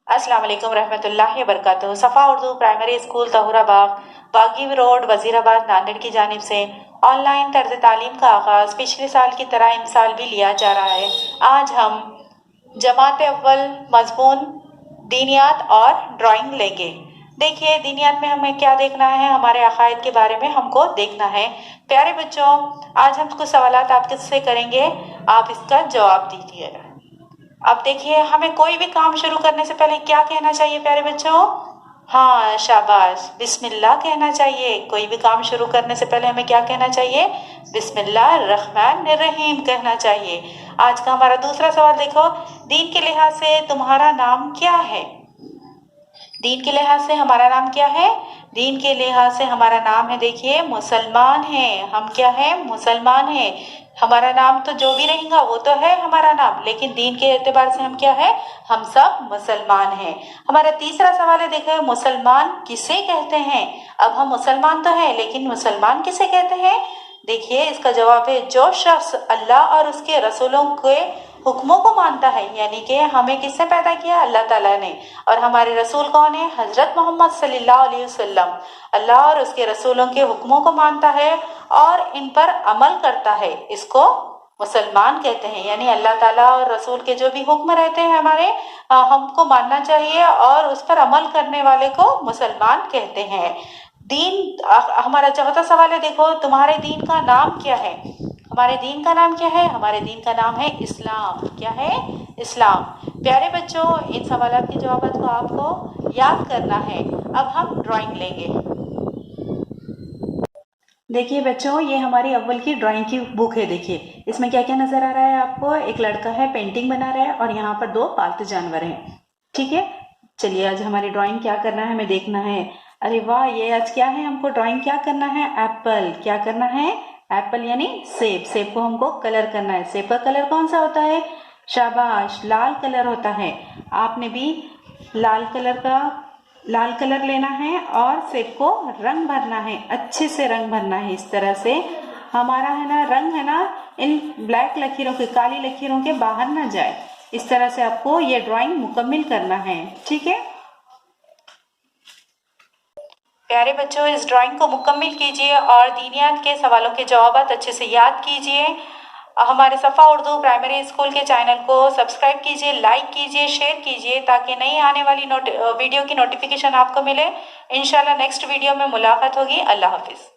अस्सलाम वालेकुम रहमतुल्लाहि वबरकातुहू। सफ़ा उर्दू प्राइमरी स्कूल तहुराबाग बागी रोड वजीराबाद नांदेड़ की जानिब से ऑनलाइन तर्ज तालीम का आगाज़ पिछले साल की तरह इमसाल भी लिया जा रहा है। आज हम जमात अव्वल मज़मून दीनियात और ड्राइंग लेंगे। देखिए दीनियात में हमें क्या देखना है, हमारे अकायद के बारे में हमको देखना है। प्यारे बच्चों, आज हम कुछ सवालात आपसे करेंगे, आप इसका जवाब दीजिएगा। अब देखिए, हमें कोई भी काम शुरू करने से पहले क्या कहना चाहिए प्यारे बच्चों? हाँ शाबाश, बिस्मिल्लाह कहना चाहिए। कोई भी काम शुरू करने से पहले हमें क्या कहना चाहिए? बिस्मिल्लाह रहमान रहीम कहना चाहिए। आज का हमारा दूसरा सवाल देखो, दीन के लिहाज से तुम्हारा नाम क्या है? दीन के लिहाज से हमारा नाम क्या है? दीन के लिहाज से हमारा नाम है, देखिए मुसलमान है। हम क्या है? मुसलमान है। हमारा नाम तो जो भी रहेगा वो तो है हमारा नाम, लेकिन दीन के एतबार से हम क्या है? हम सब मुसलमान हैं। हमारा तीसरा सवाल है, देखो मुसलमान किसे कहते हैं? अब हम मुसलमान तो हैं, लेकिन मुसलमान किसे कहते हैं? देखिए इसका जवाब है, जो शख्स अल्लाह और उसके रसूलों के हुक्मों को मानता है। यानी कि हमें किससे पैदा किया? अल्लाह ताला ने। और हमारे रसूल कौन है? हजरत मोहम्मद सल्लल्लाहु अलैहि वसल्लम। अल्लाह और उसके रसूलों के हुक्मों को मानता है और इन पर अमल करता है, इसको मुसलमान कहते हैं। यानी अल्लाह ताला और रसूल के जो भी हुक्म रहते हैं हमारे, हमको मानना चाहिए और उस पर अमल करने वाले को मुसलमान कहते हैं। दीन, हमारा चौथा सवाल है, देखो तुम्हारे दीन का नाम क्या है? हमारे दीन का नाम क्या है? हमारे दीन का नाम है इस्लाम। क्या है? इस्लाम। प्यारे बच्चों, इन सवालों के जवाब को आपको याद करना है। अब हम ड्राइंग लेंगे। देखिए बच्चों, ये हमारी अव्वल की ड्राइंग की बुक है। देखिए इसमें क्या क्या नजर आ रहा है आपको? एक लड़का है, पेंटिंग बना रहा है, और यहाँ पर दो पालतू जानवर हैं। ठीक है, चलिए आज हमारी ड्राइंग क्या करना है हमें देखना है। अरे वाह, ये आज क्या है? हमको ड्राइंग क्या करना है? एप्पल। क्या करना है? एप्पल यानी सेब। सेब को हमको कलर करना है। सेब का कलर कौन सा होता है? शाबाश, लाल कलर होता है। आपने भी लाल कलर लेना है और सेब को रंग भरना है, अच्छे से रंग भरना है। इस तरह से हमारा है ना रंग है ना इन ब्लैक लकीरों के, काली लकीरों के बाहर ना जाए। इस तरह से आपको ये ड्राइंग मुकम्मल करना है। ठीक है प्यारे बच्चों, इस ड्राइंग को मुकम्मल कीजिए और दीनियात के सवालों के जवाब अच्छे से याद कीजिए। हमारे सफ़ा उर्दू प्राइमरी स्कूल के चैनल को सब्सक्राइब कीजिए, लाइक कीजिए, शेयर कीजिए, ताकि नई आने वाली वीडियो की नोटिफिकेशन आपको मिले। इंशाल्लाह नेक्स्ट वीडियो में मुलाकात होगी। अल्लाह हाफिज़।